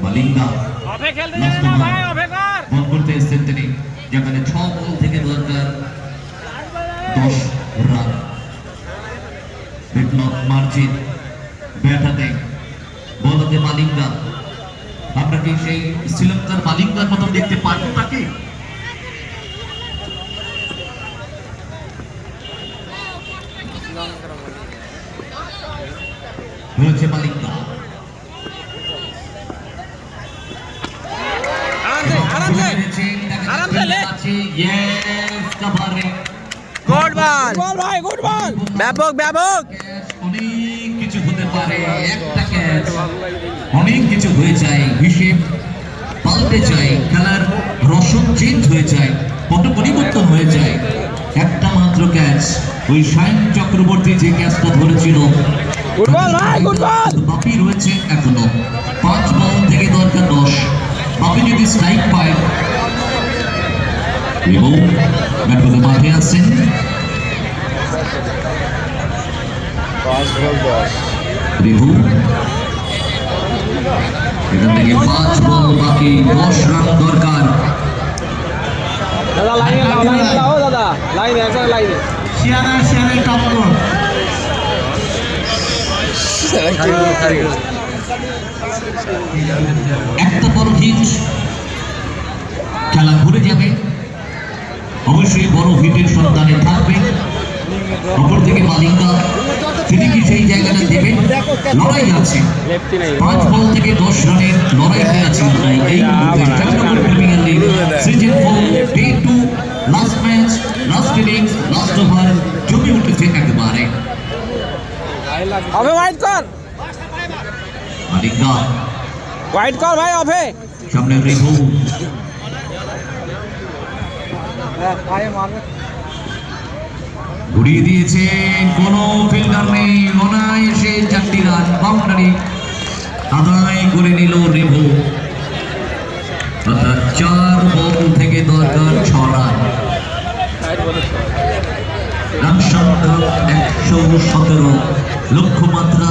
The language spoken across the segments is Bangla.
মালিঙ্গা বল করতে এসেছেন তিনি, যেখানে 6 বল থেকে দরকার 10 রান। বিপ্লব মার্জিন ব্যাটাতে, বল হাতে মালিঙ্গা। আমরা কি সেই শ্রীলঙ্কার মালিঙ্গার মতো দেখতে পারবো তাকে? রয়েছে মালিঙ্গা, ব্যাপক ব্যাপক অনেক কিছু হতে পারে। একটা ক্যাচ অনেক কিছু হয়ে যায়, হিসেব পাল্টে যায়, খেলার রসদ চেঞ্জ হয়ে যায়, পট পরিবর্তন হয়ে যায়। একটা মাত্র ক্যাচ, ওই শাহিন চক্রবর্তী যে ক্যাচটা ধরেছিল, বাপি রয়েছে এখনো 5 বল থেকে দরকার 10। বাপি যদি স্ট্রাইক পায় এবং ব্যাট করতে মাঠে আসছেন, রিভু এখান থেকে 5 বল বাকি, 10 রান দরকার। দাদা লাইনে লাও দাদা, লাইনে একটা লাইনে শিয়ারে টপ একটা বড় হিট, খেলা ঘুরে যাবে। অবশ্যই বড় হিটের সন্ধানে থাকবে। অপর থেকে মালিঙ্গা, তিনি কি সেই জায়গাটা দেবেন? লড়াই আছে, 5 বল থেকে 10 রানের লড়াই হয়ে আছে এই Chattogram premier league season 4 day 2 last match, last innings, last over জমে উঠেছে একেবারে। অফে হোয়াইট কর, মালিঙ্গা হোয়াইট কর ভাই, অফে সামনে রিভু, ঘুরিয়ে দিয়েছেন, কোন ফিল্ডার নেই, অনায়াসে 4টি রান, বাউন্ডারি আদায় করে নিল রিভু। অর্থাৎ 4 বল থেকে দরকার 6 রান। রান সংখ্যা 117, লক্ষ্যমাত্রা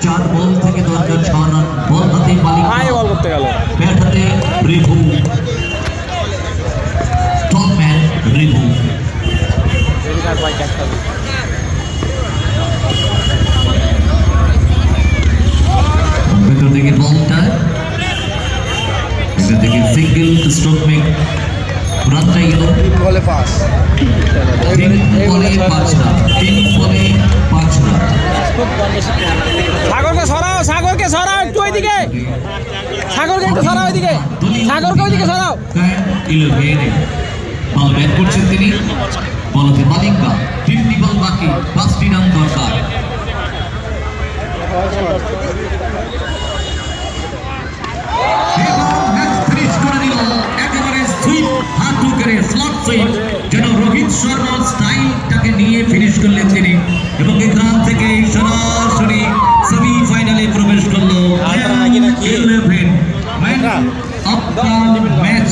4 বল থেকে দরকার 6 রান। বল হাতে মালিঙ্গা, ব্যাট হাতে রিভু, টপম্যান রিভু। ভেতর থেকে বলটা, ভেতর থেকে সিঙ্গেল স্ট্রোক মেক, রানটা গেল 3 বলে 5 রান, 3 বলে 5 রান। সাগরকে সরাও একটু ওইদিকে, সাগরকে একটু সরাও ওইদিকে, সাগরকে ওইদিকে সরাও। 11 বল ব্যাট করছেন তিনি, বলতে মালিঙ্গা, 3টি বল বাকি, 5টি রান দরকার। একেবারে সুইপ, হাত করে স্লট সুইপ, যেন রোহিত শর্মার স্টাইলটাকে নিয়ে ফিনিশ করলেন তিনি, এবং এখান থেকে সরাসরি সেমিফাইনালে প্রবেশ করলো 11 ম্যান অফ দ্য ম্যাচ।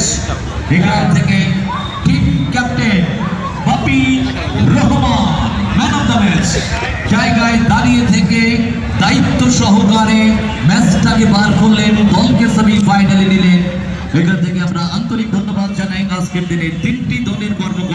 এখান থেকে team captain Bapi Rahman man of the match, জায়গায় দাঁড়িয়ে থেকে দায়িত্ব সহকারে ম্যাচটাকে বার করলেন, দলকে সেমিফাইনালে নিলেন। এখান থেকে আমরা আন্তরিক ধন্যবাদ জানাই আজকের দিনে 3টি দলের কর্মকর্তা।